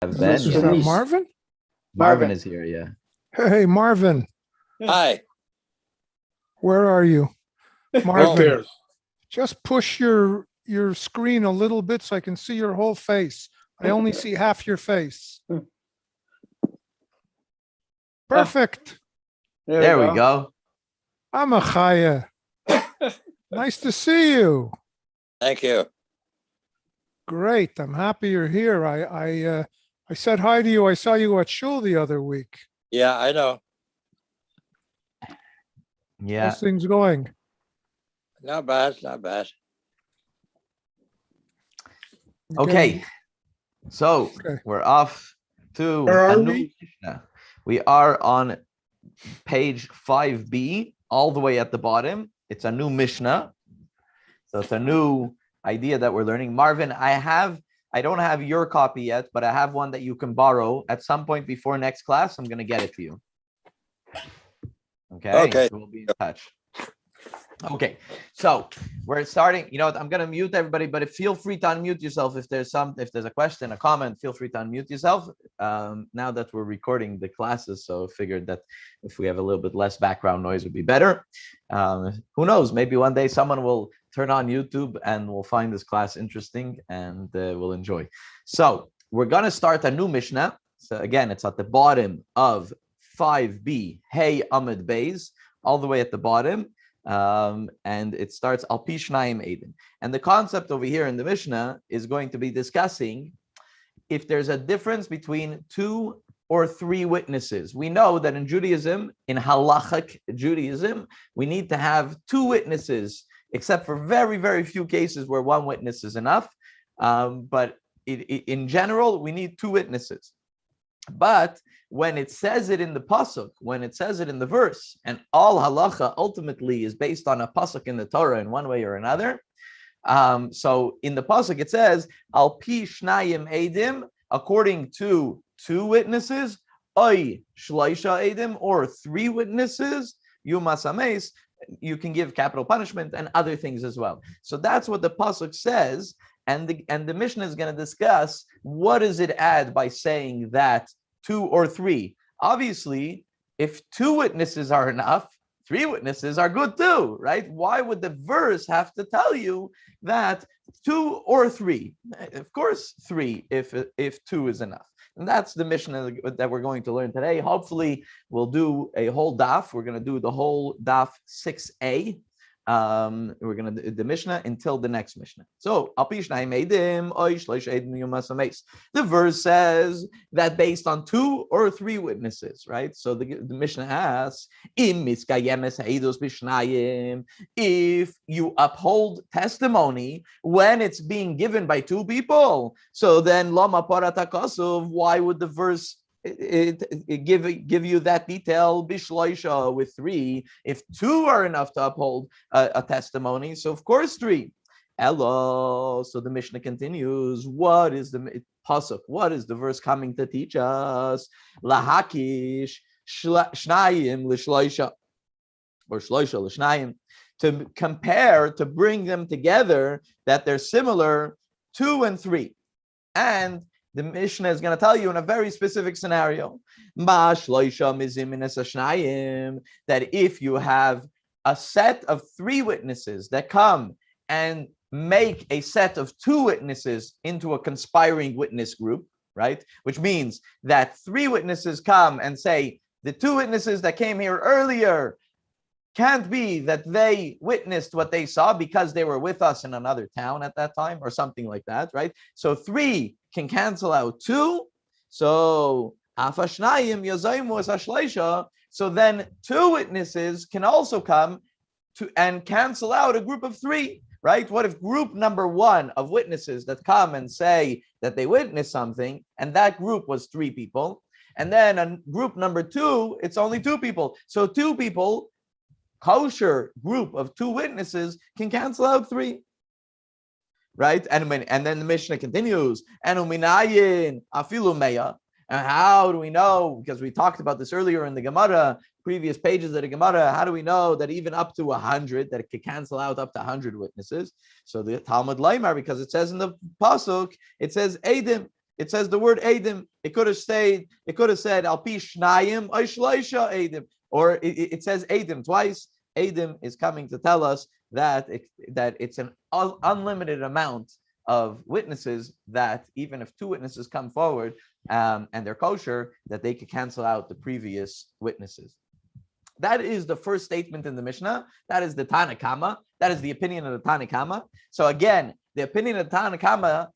Ben, Is that Marvin? Marvin is here. Yeah. Hey, Marvin, Hi. where are you? Marvin, There. just push your screen a little bit so I can see your whole face. I only see half your face. Perfect. There we go. I'm a Chaya. Nice to see you. Thank you. Great. I'm happy you're here. I said hi to you. I saw you at shul the other week. Yeah, I know. Yeah. How's things going? Not bad. Not bad. Okay. So Okay. we're off to Where are a new we? Mishnah. We are on page 5b, all the way at the bottom. It's a new Mishnah. So it's a new idea that we're learning. Marvin, I don't have your copy yet, but I have one that you can borrow at some point before next class. I'm going to get it to you. Okay. So we'll be in touch. Okay, so we're starting. You know what? I'm gonna mute everybody, but feel free to unmute yourself if there's a question, a comment. Feel free to unmute yourself. Now that we're recording the classes, so I figured that if we have a little bit less background noise, would be better. Who knows? Maybe one day someone will turn on YouTube and will find this class interesting and will enjoy. So we're gonna start a new Mishnah. So again, it's at the bottom of 5b, Hey Amid Beis, all the way at the bottom. And it starts Al Pi Shnayim Edim. And the concept over here in the Mishnah is going to be discussing if there's a difference between 2 or 3 witnesses. We know that in Judaism, in halachic Judaism, we need to have 2 witnesses, except for very, very few cases where 1 witness is enough. But in general, we need 2 witnesses. But when it says it in the pasuk, when it says it in the verse, and all halacha ultimately is based on a pasuk in the Torah in one way or another. So in the pasuk it says Al Pi Shnayim Edim, according to 2 witnesses, Oy Shloisha Edim, or 3 witnesses, Yumas Ames, you can give capital punishment and other things as well. So that's what the pasuk says. And the Mishnah is going to discuss what does it add by saying that 2 or 3. Obviously, if 2 witnesses are enough, 3 witnesses are good too, right? Why would the verse have to tell you that 2 or 3? Of course, 3 if 2 is enough. And that's the Mishnah that we're going to learn today. Hopefully, we'll do a whole daf. We're going to do the whole daf 6a. We're going to do the Mishnah until the next Mishnah. So, the verse says that based on 2 or 3 witnesses, right? So the Mishnah asks, if you uphold testimony when it's being given by 2 people, so then why would the verse give you that detail bishloisha with 3 if 2 are enough to uphold a testimony? So of course 3. Hello. So the Mishnah continues. What is the pasuk? What is the verse coming to teach us? Lahakish shnayim l'shloisha, or shloisha l'shnayim, to compare, to bring them together, that they're similar, 2 and 3. And the Mishnah is going to tell you in a very specific scenario that if you have a set of 3 witnesses that come and make a set of 2 witnesses into a conspiring witness group, right? Which means that 3 witnesses come and say, the 2 witnesses that came here earlier can't be that they witnessed what they saw because they were with us in another town at that time or something like that, right? So 3 can cancel out 2. So so then 2 witnesses can also come to and cancel out a group of 3, right? What if group number 1 of witnesses that come and say that they witnessed something, and that group was 3 people, and then a group number 2, it's only 2 people. So 2 people, kosher group of 2 witnesses, can cancel out 3, right? And then the Mishnah continues, and uminayin afilu meya. And how do we know? Because we talked about this earlier in the Gemara, previous pages of the Gemara. How do we know that even up to 100, that it could cancel out up to 100 witnesses? So the Talmud Laimar, because it says in the pasuk, it says Edim. it says the word Eidim. It could have said Al Pi Shnayim Shloisha Eidim, or it says Eidim twice. Eidim is coming to tell us that it's an unlimited amount of witnesses, that even if two witnesses come forward and they're kosher, that they could cancel out the previous witnesses. That is the first statement in the Mishnah. That is the Tana Kama. That is the opinion of the Tana Kama. So again, the opinion of the Tana Kama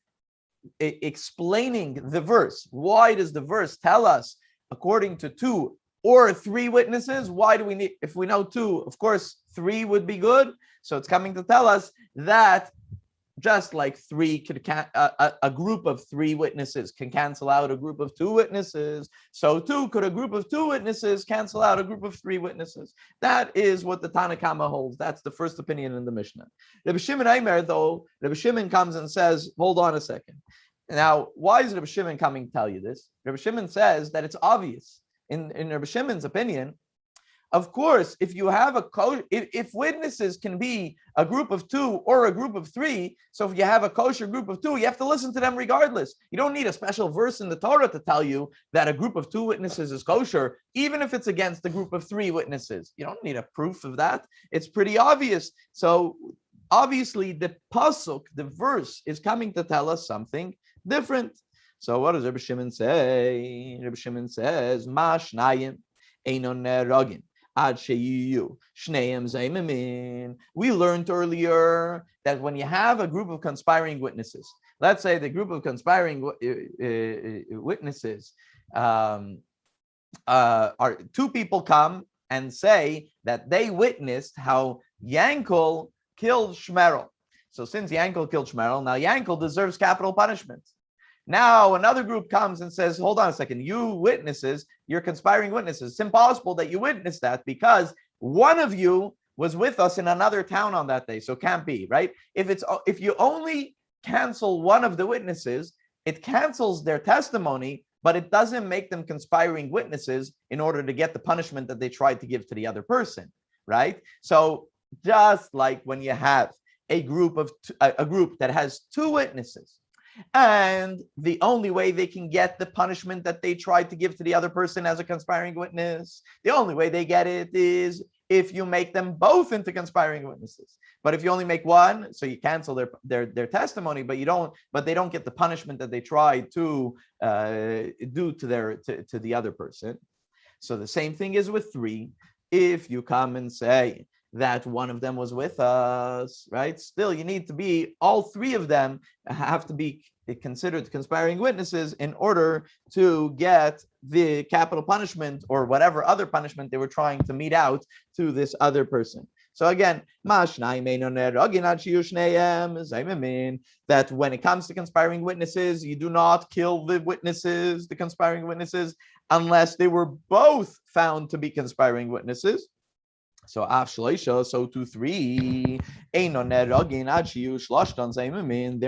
explaining the verse. Why does the verse tell us according to 2 or 3 witnesses? Why do we need, if we know 2, of course 3 would be good. So it's coming to tell us that just like 3 could a group of 3 witnesses can cancel out a group of 2 witnesses, so too could a group of 2 witnesses cancel out a group of 3 witnesses. That is what the Tana Kama holds. That's the first opinion in the Mishnah. Rabbi Shimon Aimer, though, Rabbi Shimon comes and says, hold on a second. Now, why is Rabbi Shimon coming to tell you this? Rabbi Shimon says that it's obvious. In Rabbi Shimon's opinion, of course, if you have if witnesses can be a group of 2 or a group of 3, so if you have a kosher group of 2, you have to listen to them regardless. You don't need a special verse in the Torah to tell you that a group of 2 witnesses is kosher, even if it's against a group of 3 witnesses. You don't need a proof of that. It's pretty obvious. So obviously the pasuk, the verse, is coming to tell us something different. So what does Rabbi Shimon say? Rabbi Shimon says, Ma shnayim einon neragin. We learned earlier that when you have a group of conspiring witnesses, let's say the group of conspiring witnesses are 2 people come and say that they witnessed how Yankel killed Shmerel. So since Yankel killed Shmerel, now Yankel deserves capital punishment. Now another group comes and says, hold on a second, you witnesses, you're conspiring witnesses. It's impossible that you witnessed that because one of you was with us in another town on that day. So it can't be, right? If you only cancel one of the witnesses, it cancels their testimony, but it doesn't make them conspiring witnesses in order to get the punishment that they tried to give to the other person, right? So just like when you have a group that has 2 witnesses, and the only way they can get the punishment that they tried to give to the other person as a conspiring witness, the only way they get it is if you make them both into conspiring witnesses. But if you only make one, so you cancel their testimony, but they don't get the punishment that they tried to do to the other person. So the same thing is with 3. If you come and say that one of them was with us, right? Still, you need to be, all 3 of them have to be considered conspiring witnesses in order to get the capital punishment or whatever other punishment they were trying to mete out to this other person. So again, that when it comes to conspiring witnesses, you do not kill the witnesses, the conspiring witnesses, unless they were both found to be conspiring witnesses. So so 2, 3, they're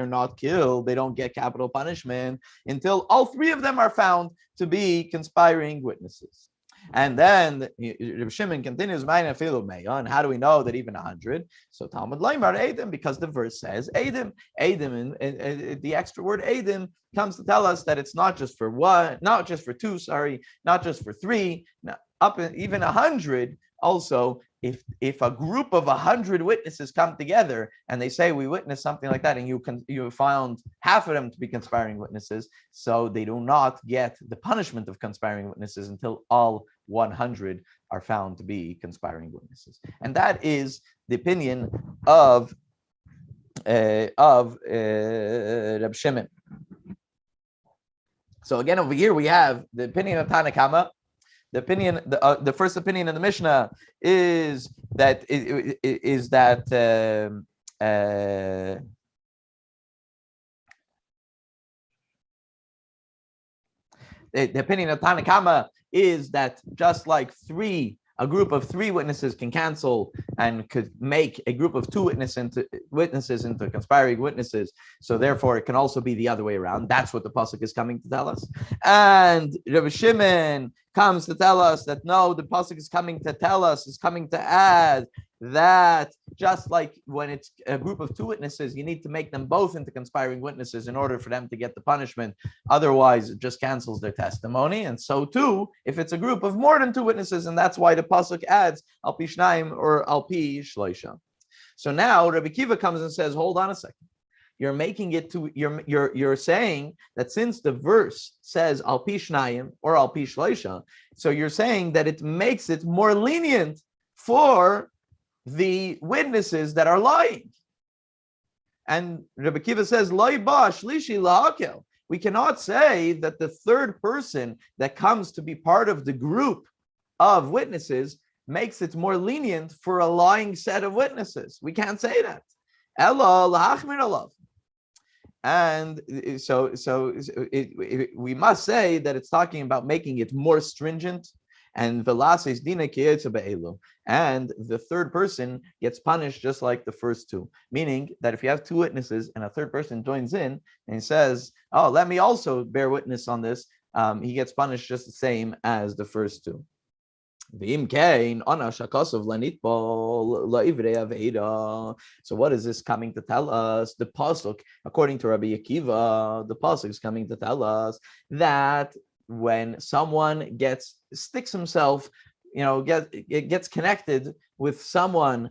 not killed, they don't get capital punishment until all 3 of them are found to be conspiring witnesses. And then Reb Shimon continues, and how do we know that even 100? So Talmud Makkos Eidim, because the verse says Eidim. Eidim, and the extra word Eidim comes to tell us that it's not just for 1, not just for 2, not just for 3, up even 100. Also, if a group of 100 witnesses come together and they say we witnessed something like that, and you found half of them to be conspiring witnesses, so they do not get the punishment of conspiring witnesses until all 100 are found to be conspiring witnesses. And that is the opinion of Reb Shimon. So again, over here we have the opinion of Tana Kama. The opinion, the first opinion in the Mishnah is that the opinion of Tana Kama is that just like a group of 3 witnesses can cancel and could make a group of 2 witnesses into conspiring witnesses. So therefore, it can also be the other way around. That's what the pasuk is coming to tell us. And Rabbi Shimon comes to tell us that no, the pasuk is coming to tell us, is coming to add that just like when it's a group of two witnesses, you need to make them both into conspiring witnesses in order for them to get the punishment. Otherwise, it just cancels their testimony. And so too, if it's a group of more than two witnesses, and that's why the pasuk adds al pi shnaim or al pi shloisha. So now Rabbi Kiva comes and says, hold on a second. You're making it to you're saying that since the verse says al pi shnayim or al pi shloisha, so you're saying that it makes it more lenient for the witnesses that are lying. And Rabbi Kiva says, Loi ba shlishi lahakel. We cannot say that the third person that comes to be part of the group of witnesses makes it more lenient for a lying set of witnesses. We can't say that. Ella lahachmir alav. And so we must say that it's talking about making it more stringent. And velases dina kiyetza be'elu. And the third person gets punished just like the first two. Meaning that if you have two witnesses and a third person joins in and he says, oh, let me also bear witness on this, he gets punished just the same as the first two. So what is this coming to tell us? The pasuk, according to Rabbi Akiva, the pasuk is coming to tell us that when someone sticks himself, gets connected with someone,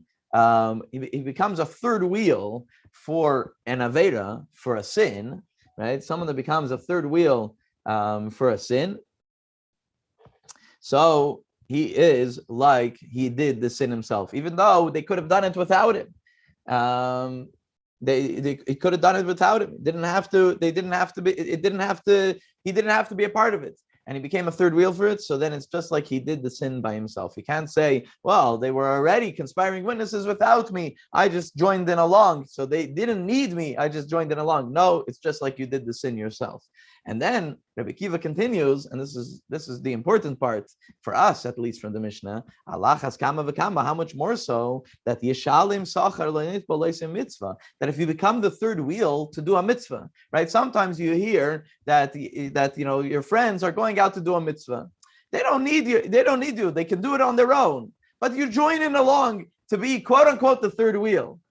he becomes a third wheel for an avera, for a sin, right? Someone that becomes a third wheel for a sin. So he is like he did the sin himself, even though they could have done it without him. They could have done it without him. He didn't have to be a part of it. And he became a third wheel for it. So then it's just like he did the sin by himself. He can't say, well, they were already conspiring witnesses without me. I just joined in along. So they didn't need me. I just joined in along. No, it's just like you did the sin yourself. And then Rabbi Kiva continues, and this is the important part for us, at least from the Mishnah. Allah has kama v'kama, how much more so that yeshalim sachar le'nit b'leisem mitzvah, that if you become the third wheel to do a mitzvah, right? Sometimes you hear that your friends are going out to do a mitzvah. They don't need you. They can do it on their own. But you join in along to be quote unquote the third wheel.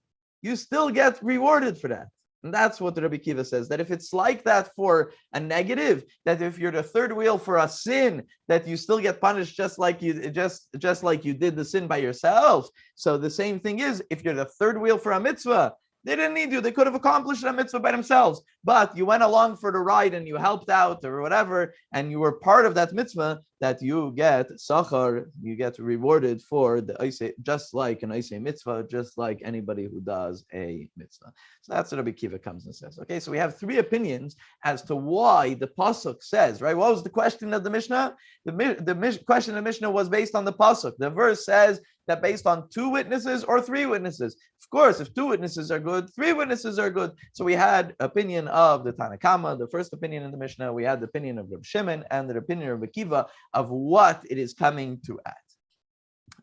You still get rewarded for that. And that's what Rabbi Kiva says, that if it's like that for a negative, that if you're the third wheel for a sin, that you still get punished just like you did the sin by yourself. So the same thing is, if you're the third wheel for a mitzvah, they didn't need you. They could have accomplished a mitzvah by themselves, but you went along for the ride and you helped out or whatever, and you were part of that mitzvah, that you get sachar, you get rewarded for the Isay, just like an Isay mitzvah, just like anybody who does a mitzvah. So that's what Rabbi Kiva comes and says. Okay, so we have three opinions as to why the pasuk says, right? What was the question of the Mishnah? The question of the Mishnah was based on the pasuk. The verse says that based on two witnesses or three witnesses. Of course, if two witnesses are good, three witnesses are good. So we had opinion of the Tanna Kama, the first opinion in the Mishnah. We had the opinion of Reb Shimon and the opinion of Rabbi Kiva of what it is coming to add.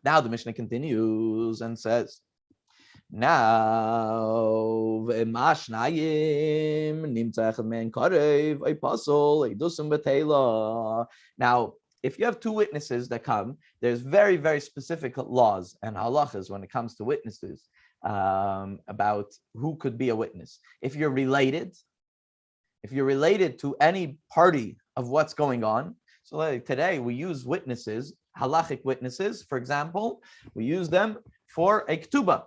Now the Mishnah continues and says, now, now, if you have two witnesses that come, there's very, very specific laws and halachas when it comes to witnesses about who could be a witness. If you're related to any party of what's going on, so like today we use witnesses, halachic witnesses, for example, we use them for a ketubah,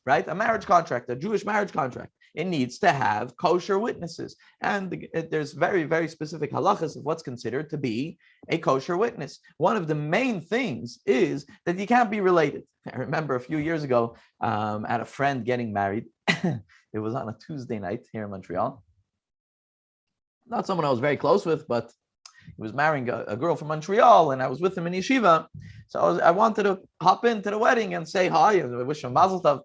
right? A marriage contract, a Jewish marriage contract. It needs to have kosher witnesses. And there's very, very specific halachas of what's considered to be a kosher witness. One of the main things is that you can't be related. I remember a few years ago, I had a friend getting married. It was on a Tuesday night here in Montreal. Not someone I was very close with, but he was marrying a girl from Montreal, and I was with him in yeshiva. So I wanted to hop into the wedding and say hi and wish him mazel tov.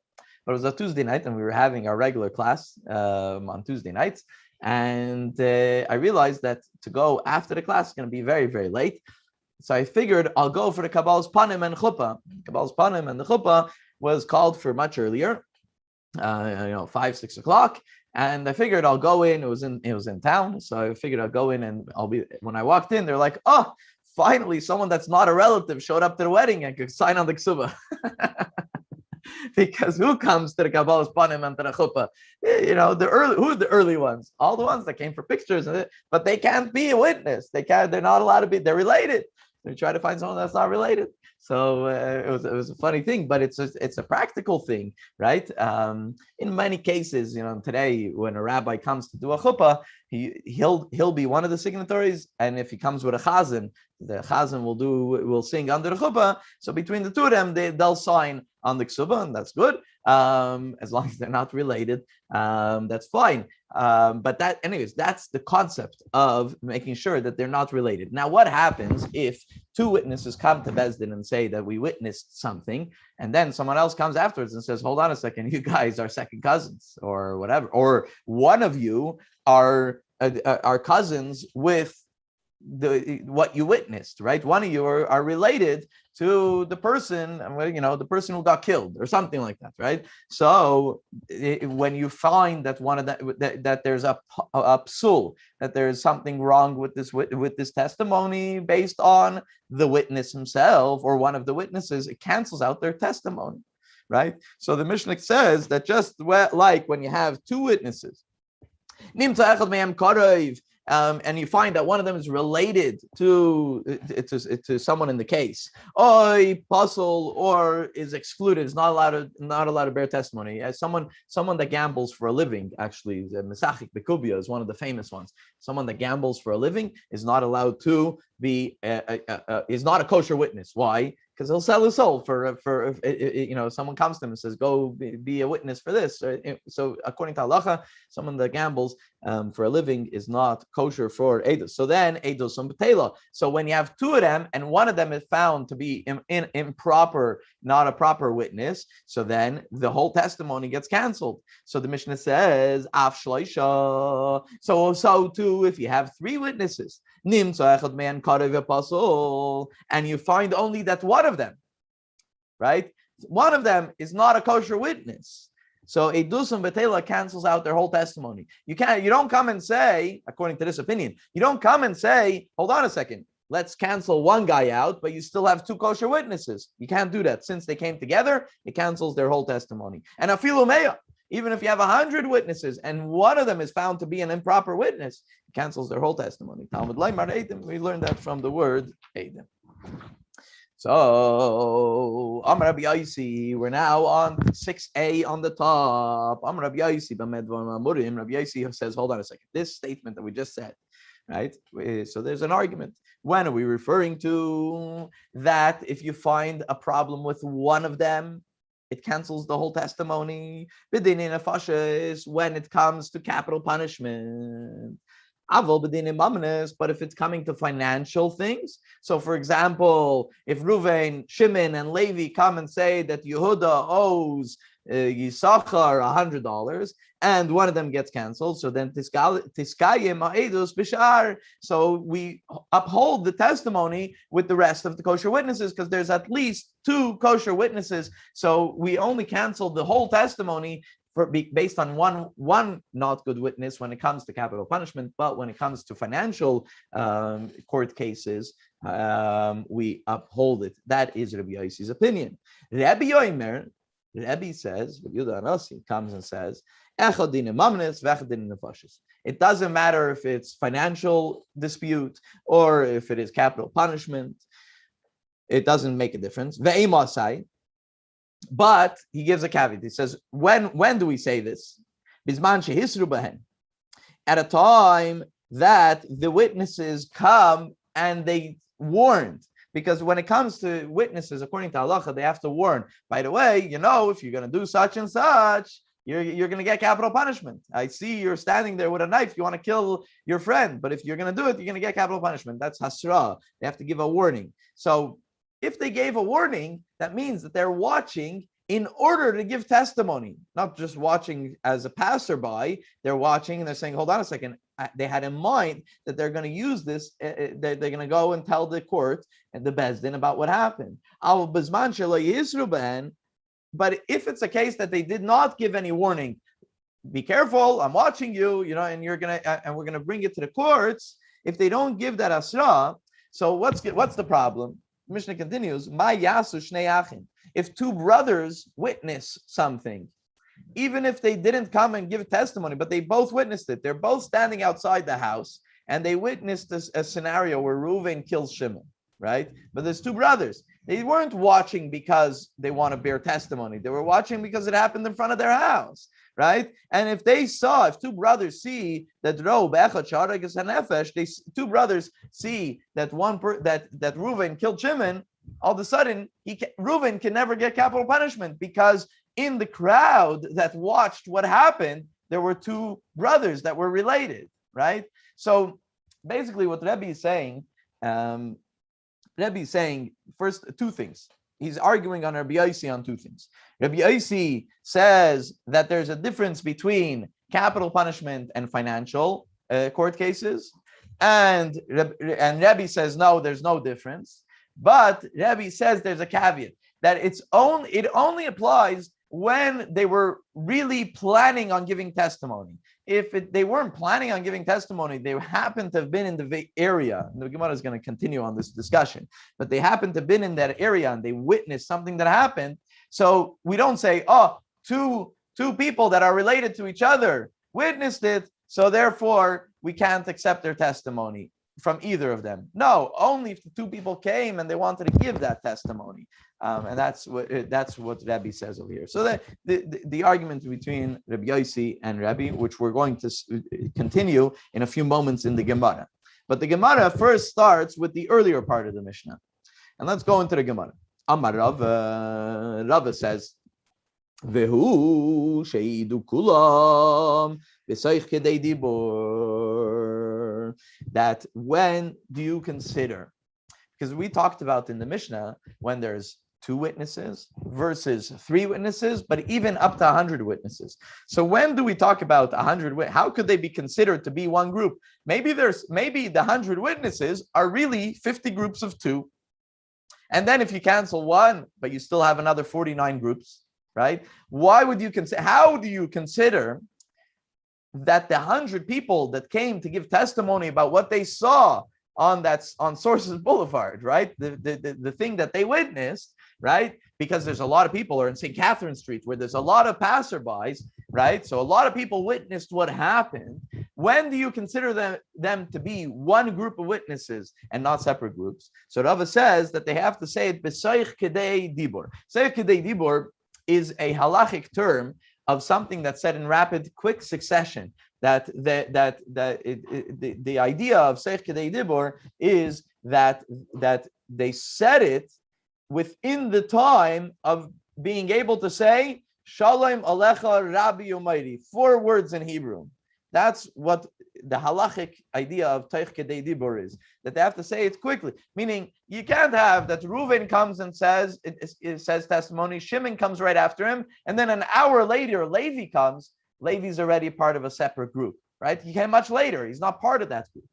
But it was a Tuesday night, and we were having our regular class on Tuesday nights. And I realized that to go after the class is going to be very, very late. So I figured I'll go for the Kabbalah's Panim and Chuppah. Kabbalah's Panim and the Chuppah was called for much earlier, 5, 6 o'clock. And I figured I'll go in. It was in town, so I figured I'll go in, and when I walked in, they're like, "Oh, finally, someone that's not a relative showed up to the wedding and could sign on the ksuba." because who comes to the Kabbalah's panim and to the chuppah? Who are the early ones? All the ones that came for pictures, but they can't be a witness. They're not allowed to be. They're related. They try to find someone that's not related. So it was a funny thing, but it's a practical thing, right? In many cases, today when a rabbi comes to do a chuppah, he'll be one of the signatories, and if he comes with a chazan, the chazan will sing under the chuppah. So between the two of them, they'll sign on the ksuba, and that's good. As long as they're not related, that's fine. But that's the concept of making sure that they're not related. Now, what happens if two witnesses come to Bezdin and say that we witnessed something, and then someone else comes afterwards and says, hold on a second, you guys are second cousins or whatever, or one of you are cousins with what you witnessed, right? One of you are related to the person, the person who got killed or something like that, right? So when you find that one of that there's a psul, that there's something wrong with this testimony based on the witness himself or one of the witnesses, it cancels out their testimony, right? So the Mishnah says that just like when you have two witnesses, and you find that one of them is related to someone in the case, puzzle or is excluded, is not allowed to bear testimony. As someone that gambles for a living, actually, Mesachik Bekubia is one of the famous ones. Someone that gambles for a living is not allowed to be is not a kosher witness. Why? Because he'll sell his soul for someone comes to him and says, go be a witness for this. So according to halacha, someone that gambles for a living is not kosher for edus. So then edus on betela. So when you have two of them and one of them is found to be improper, not a proper witness, so then the whole testimony gets canceled. So the Mishnah says af shloisha. So too, if you have three witnesses, and you find only that one of them, right? One of them is not a kosher witness. So edus and betela cancels out their whole testimony. You don't come and say, according to this opinion, you don't come and say, hold on a second, let's cancel one guy out, but you still have two kosher witnesses. You can't do that. Since they came together, it cancels their whole testimony. And afilu meya, even if you have 100 witnesses and one of them is found to be an improper witness, it cancels their whole testimony. Talmud Makkos, we learned that from the word Eidim. So, Amar Rabbi Yosi, we're now on 6a on the top. Amar Rabbi Yosi, Rabbi Yosi says, hold on a second. This statement that we just said, right? So there's an argument. When are we referring to that? If you find a problem with one of them, it cancels the whole testimony. When it comes to capital punishment. But if it's coming to financial things, so for example, if Ruvain, Shimon, and Levi come and say that Yehuda owes Yisachar $100, and one of them gets canceled, so then Tiskayim Ha'edus Bishar. So we uphold the testimony with the rest of the kosher witnesses because there's at least two kosher witnesses. So we only canceled the whole testimony based on one not good witness when it comes to capital punishment, but when it comes to financial court cases, we uphold it. That is Rabbi Yossi's opinion. Rabbi says, Rabbi Yehuda Anasi comes and says, it doesn't matter if it's financial dispute or if it is capital punishment. It doesn't make a difference. But he gives a caveat. He says, when do we say this? At a time that the witnesses come and they warned. Because when it comes to witnesses, according to halacha, they have to warn. By the way, if you're going to do such and such, you're going to get capital punishment. I see you're standing there with a knife. You want to kill your friend. But if you're going to do it, you're going to get capital punishment. That's hasra. They have to give a warning. So if they gave a warning, that means that they're watching in order to give testimony, not just watching as a passerby. They're watching and they're saying, hold on a second. They had in mind that they're going to use this. They're going to go and tell the court and the Bezdin about what happened. But if it's a case that they did not give any warning, be careful, I'm watching you, and we're going to bring it to the courts. If they don't give that asra, so what's the problem? Mishnah continues, Ma yasu shnei achim. if two brothers witness something, even if they didn't come and give testimony, but they both witnessed it. They're both standing outside the house and they witnessed a scenario where Reuven kills Shimon, right? But there's two brothers. They weren't watching because they want to bear testimony. They were watching because it happened in front of their house, right? And if two brothers see that two brothers see that that Reuven killed Shimon, all of a sudden Reuven can never get capital punishment, because in the crowd that watched what happened, there were two brothers that were related, right? So basically what Rebbe is saying, first two things. He's arguing on Rabbi Yossi on two things. Rabbi Yossi says that there's a difference between capital punishment and financial court cases. And Rebbe says, no, there's no difference. But Rebbe says there's a caveat, that it only applies when they were really planning on giving testimony. If they weren't planning on giving testimony, they happened to have been in the area. And the Gemara is going to continue on this discussion, but they happened to have been in that area and they witnessed something that happened. So we don't say, two people that are related to each other witnessed it, so therefore we can't accept their testimony from either of them. No, only if the two people came and they wanted to give that testimony. And that's what Rabbi says over here. So the argument between Rabbi Yossi and Rabbi, which we're going to continue in a few moments in the Gemara. But the Gemara first starts with the earlier part of the Mishnah. And let's go into the Gemara. Amar Rava says, Vehu sheidu kulam v'soich kedei dibur. That when do you consider? Because we talked about in the Mishnah when there's 2 witnesses versus 3 witnesses, but even up to 100 witnesses. So when do we talk about 100? How could they be considered to be one group? Maybe the 100 witnesses are really 50 groups of 2. And then if you cancel one, but you still have another 49 groups, right? Why would you consider? How do you consider that the 100 people that came to give testimony about what they saw on Sources Boulevard, right? The thing that they witnessed, right? Because there's a lot of people, or in St. Catherine Street, where there's a lot of passerbys, right? So a lot of people witnessed what happened. When do you consider them to be one group of witnesses and not separate groups? So Rava says that they have to say it b'soich kedei dibur. Soich kedei dibur is a halachic term of something that's said in rapid, quick succession. The idea of Seich Kedei Dibur is that they said it within the time of being able to say Shalom Alecha Rabbi Yomairi, 4 words in Hebrew. That's what the halachic idea of Seich Kedei Dibur is, that they have to say it quickly. Meaning, you can't have that Reuven comes and says testimony, Shimon comes right after him, and then an hour later Levi comes. Levi's already part of a separate group, right? He came much later. He's not part of that group.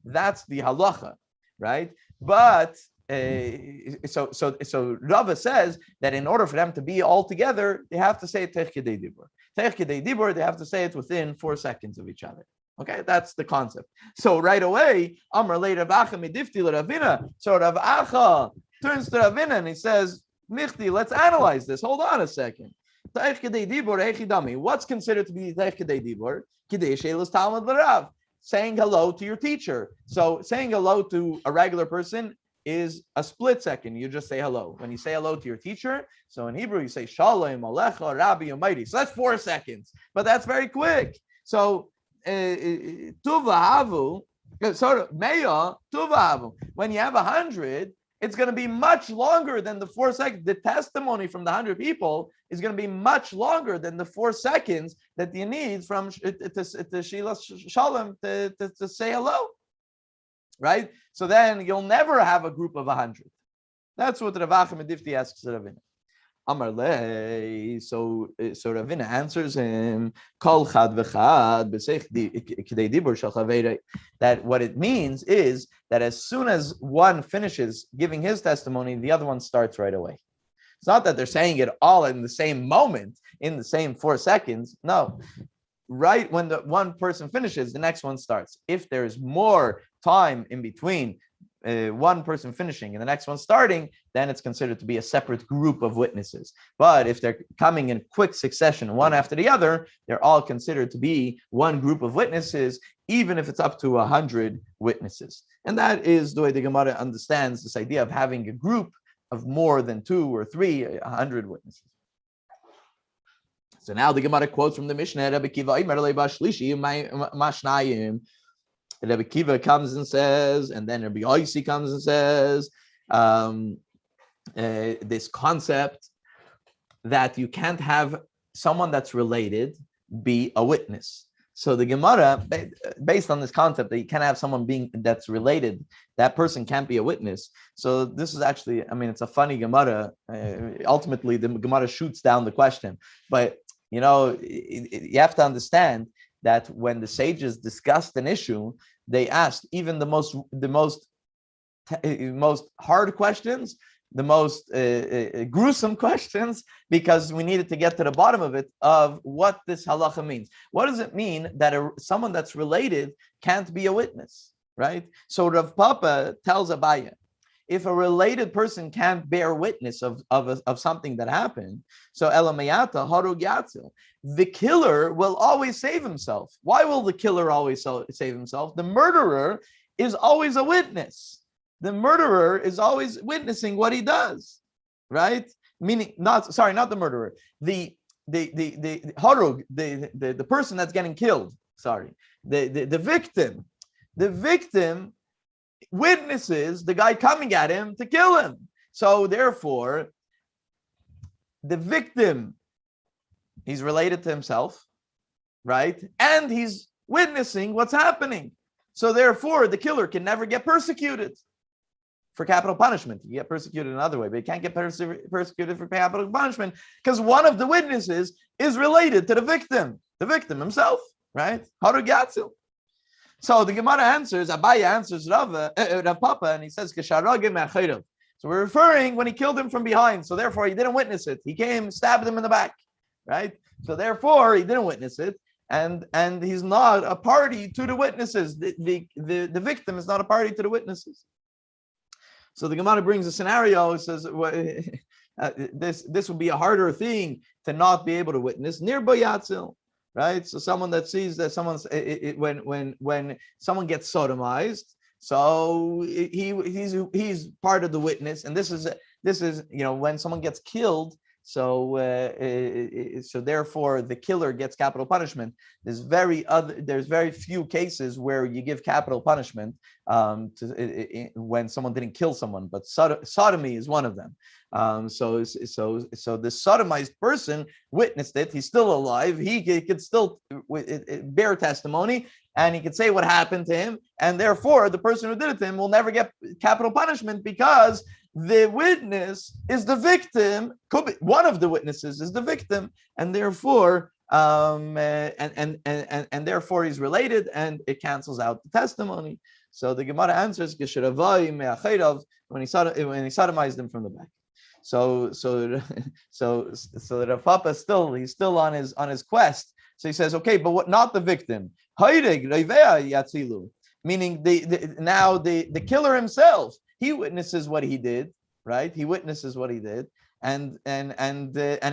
That's the halacha, right? But so Rava says that in order for them to be all together, they have to say Teich Kedei Dibur. Teich Kedei Dibur, they have to say it within 4 seconds of each other. Okay, that's the concept. So right away, Amar le Rav Acha midifti le Ravina. So Rav Acha turns to Ravina and he says, Michti, let's analyze this. Hold on a second. What's considered to be Teich Kedei Dibur? Kedei she'elas Talmud l'Rav. Saying hello to your teacher. So saying hello to a regular person is a split second. You just say hello. When you say hello to your teacher, so in Hebrew you say Shalom Alecha Rabbi Yomairi. So that's 4 seconds, but that's very quick. So Tuvahavu, sort of Meya Tuvahavu. When you have 100, it's going to be much longer than the 4 seconds. The testimony from the 100 people is going to be much longer than the 4 seconds that you need from to Shila Shalom to say hello, right? So then you'll never have a group of 100. That's what Rav Acha Medifti asks Ravina. Amar le, so Ravina answers him, Kol chad v'chad b'seich kedei dibur shel chaverei. That what it means is that as soon as one finishes giving his testimony, the other one starts right away. It's not that they're saying it all in the same moment, in the same 4 seconds. No. Right when the one person finishes, the next one starts. If there's more time in between one person finishing and the next one starting, then it's considered to be a separate group of witnesses. But if they're coming in quick succession, one after the other, they're all considered to be one group of witnesses, even if it's up to 100 witnesses. And that is the way the Gemara understands this idea of having a group of more than 2 or 3, 100 witnesses. So now the Gemara quotes from the Mishnah, Rabbi Kiva, Rabbi Kiva comes and says, and then Rabbi Yosi comes and says, this concept that you can't have someone that's related be a witness. So the Gemara, based on this concept that you can't have someone being that's related, that person can't be a witness. So this is actually, it's a funny Gemara. Ultimately, the Gemara shoots down the question. But, you have to understand that when the sages discussed an issue, they asked even the most hard questions, the most gruesome questions, because we needed to get to the bottom of it, of what this halacha means. What does it mean that someone that's related can't be a witness, right? So Rav Papa tells Abaye, if a related person can't bear witness of something that happened, so Elamayata Harug Yatzil, the killer will always save himself. Why will the killer always save himself? The murderer is always a witness. The murderer is always witnessing what he does, right? Meaning, not the murderer. The Harug, the person that's getting killed. The victim. The victim witnesses the guy coming at him to kill him. So therefore, the victim, he's related to himself, right? And he's witnessing what's happening. So therefore, the killer can never get persecuted for capital punishment. You get persecuted another way, but you can't get persecuted for capital punishment because one of the witnesses is related to the victim himself, right? Harug Yatzil. So the Gemara answers, Abaye answers Rav Papa, and he says, so we're referring when he killed him from behind. So therefore, he didn't witness it. He came, stabbed him in the back, right? So therefore, he didn't witness it, and he's not a party to the witnesses. The victim is not a party to the witnesses. So the Gemara brings a scenario. It says this would be a harder thing to not be able to witness near Bayatzil. Right, so someone that sees that someone's when someone gets sodomized, so he's part of the witness, and this is when someone gets killed, so therefore the killer gets capital punishment. There's very few cases where you give capital punishment when someone didn't kill someone, but sodomy is one of them. So the sodomized person witnessed it. He's still alive. He could still bear testimony, and he could say what happened to him. And therefore, the person who did it to him will never get capital punishment because the witness is the victim. Could be one of the witnesses is the victim, and therefore, and therefore he's related, and it cancels out the testimony. So the Gemara answers when he sodomized him from the back. So the Papa he's still on his quest. So he says, okay, but what? Not the victim. Meaning the killer himself. He witnesses what he did, right? He witnesses what he did, and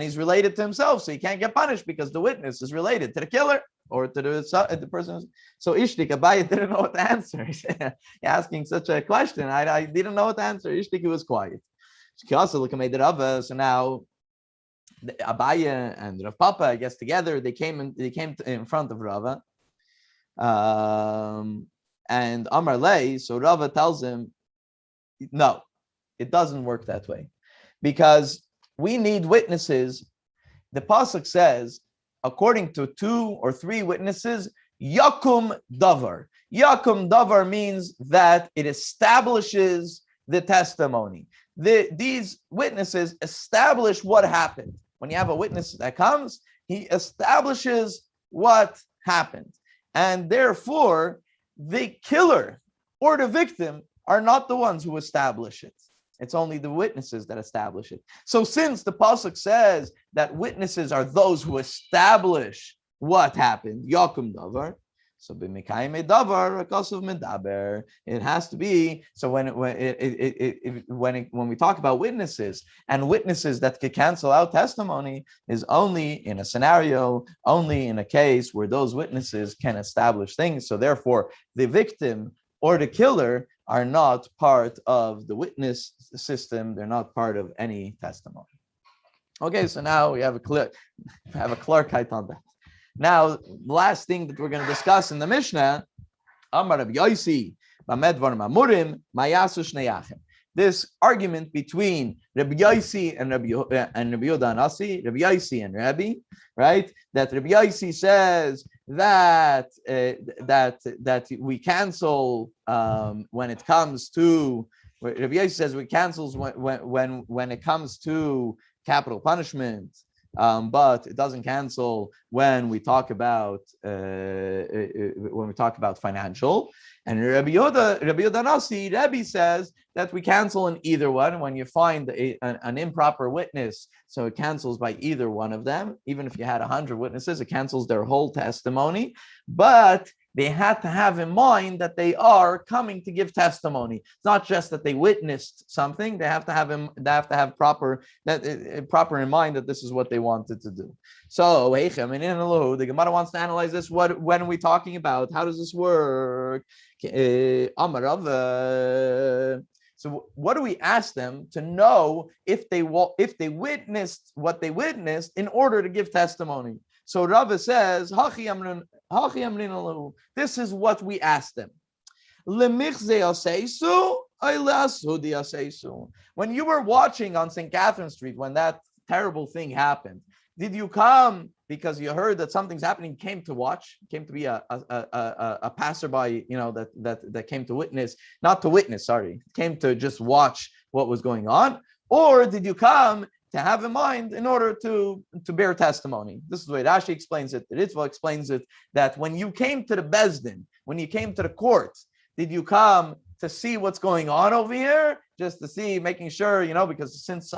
he's related to himself, so he can't get punished because the witness is related to the killer or to the person. So Ishtik Abaye didn't know what to answer. He's asking such a question. I didn't know what to answer. Ishtik was quiet. So now Abaye and Rav Papa, I guess together, they came in front of Rava. And Amar Lei, so Rava tells him, no, it doesn't work that way. Because we need witnesses. The pasuk says, according to 2 or 3 witnesses, yakum davar. Yakum davar means that it establishes the testimony. These witnesses establish what happened. When you have a witness that comes, he establishes what happened. And therefore, the killer or the victim are not the ones who establish it. It's only the witnesses that establish it. So since the pasuk says that witnesses are those who establish what happened, yakum davar, So b'mikayim davar akasav medaber. It has to be. So when we talk about witnesses and witnesses that could cancel out testimony is only in a scenario, only in a case where those witnesses can establish things. So therefore, the victim or the killer are not part of the witness system. They're not part of any testimony. Okay, so now we have a clarkite on that. Now, the last thing that we're going to discuss in the Mishnah, Amar Rabbi Yosi, this argument between Rabbi Yosi and Rabbi Yehuda Nasi, Rabbi Yosi and Rabbi, right? That Rabbi Yosi says that we cancel when it comes to. Rabbi Yosi says we cancels when it comes to capital punishment. But it doesn't cancel when we talk about financial. And Rabbi Yehuda Nasi, Rabbi says that we cancel in either one. When you find an improper witness, so it cancels by either one of them. Even if you had 100 witnesses, it cancels their whole testimony. But they had to have in mind that they are coming to give testimony. It's not just that they witnessed something. They have to have proper in mind that this is what they wanted to do. So, the Gemara wants to analyze this. When are we talking about? How does this work? So, what do we ask them to know if they witnessed what they witnessed in order to give testimony? So Rava says, this is what we asked them. When you were watching on St. Catherine Street, when that terrible thing happened, did you come because you heard that something's happening, came to watch, came to be a passerby, that came to witness, came to just watch what was going on? Or did you come to have in mind in order to bear testimony? This is the way Rashi explains it. The Ritva explains it, that when you came to the Bezdin, when you came to the court, did you come to see what's going on over here? Just to see, making sure, because since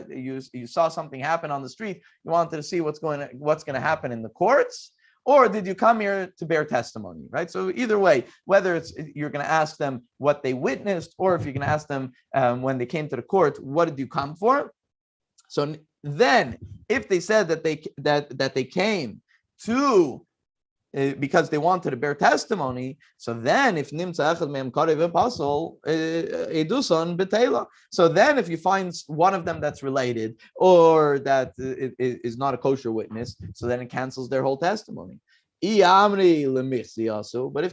you saw something happen on the street, you wanted to see what's going to happen in the courts? Or did you come here to bear testimony, right? So either way, whether you're going to ask them what they witnessed, or if you're going to ask them when they came to the court, what did you come for? So then, if they said that they came to because they wanted to bear testimony, so then if nimtza echad mehem karev apostle eduson betela, so then if you find one of them that's related or that is not a kosher witness, so then it cancels their whole testimony. But if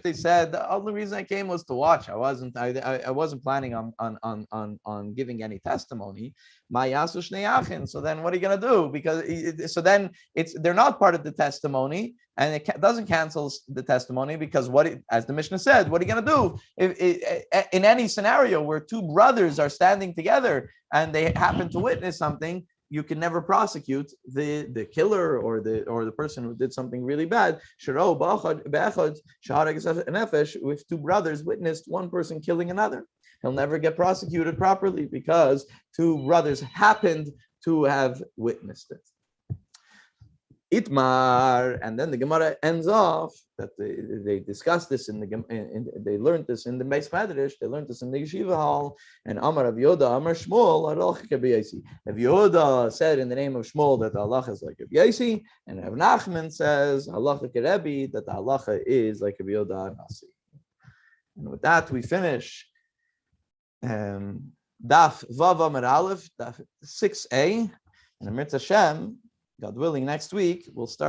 they said the only reason I came was to watch, I wasn't planning on giving any testimony, so then what are you going to do? Because then they're not part of the testimony, and it doesn't cancel the testimony, because as the Mishnah said, what are you going to do in any scenario where two brothers are standing together and they happen to witness something? You can never prosecute the killer or the person who did something really bad. If two brothers witnessed one person killing another, he'll never get prosecuted properly because two brothers happened to have witnessed it. Itmar, and then the Gemara ends off that they discussed this they learned this in the Beis Medrash, they learned this in the Yeshiva hall, and Amar Rav Yehuda, Amar Shmuel, Rav Yehuda said in the name of Shmuel that the halacha is like Rav Yosi, and Rav Nachman says halacha kerebi, that the halacha is like Rav Yehuda Nasi. And with that we finish Daf Vav Amar Aleph, Daf 6a, and Amrit Hashem, God willing, next week we'll start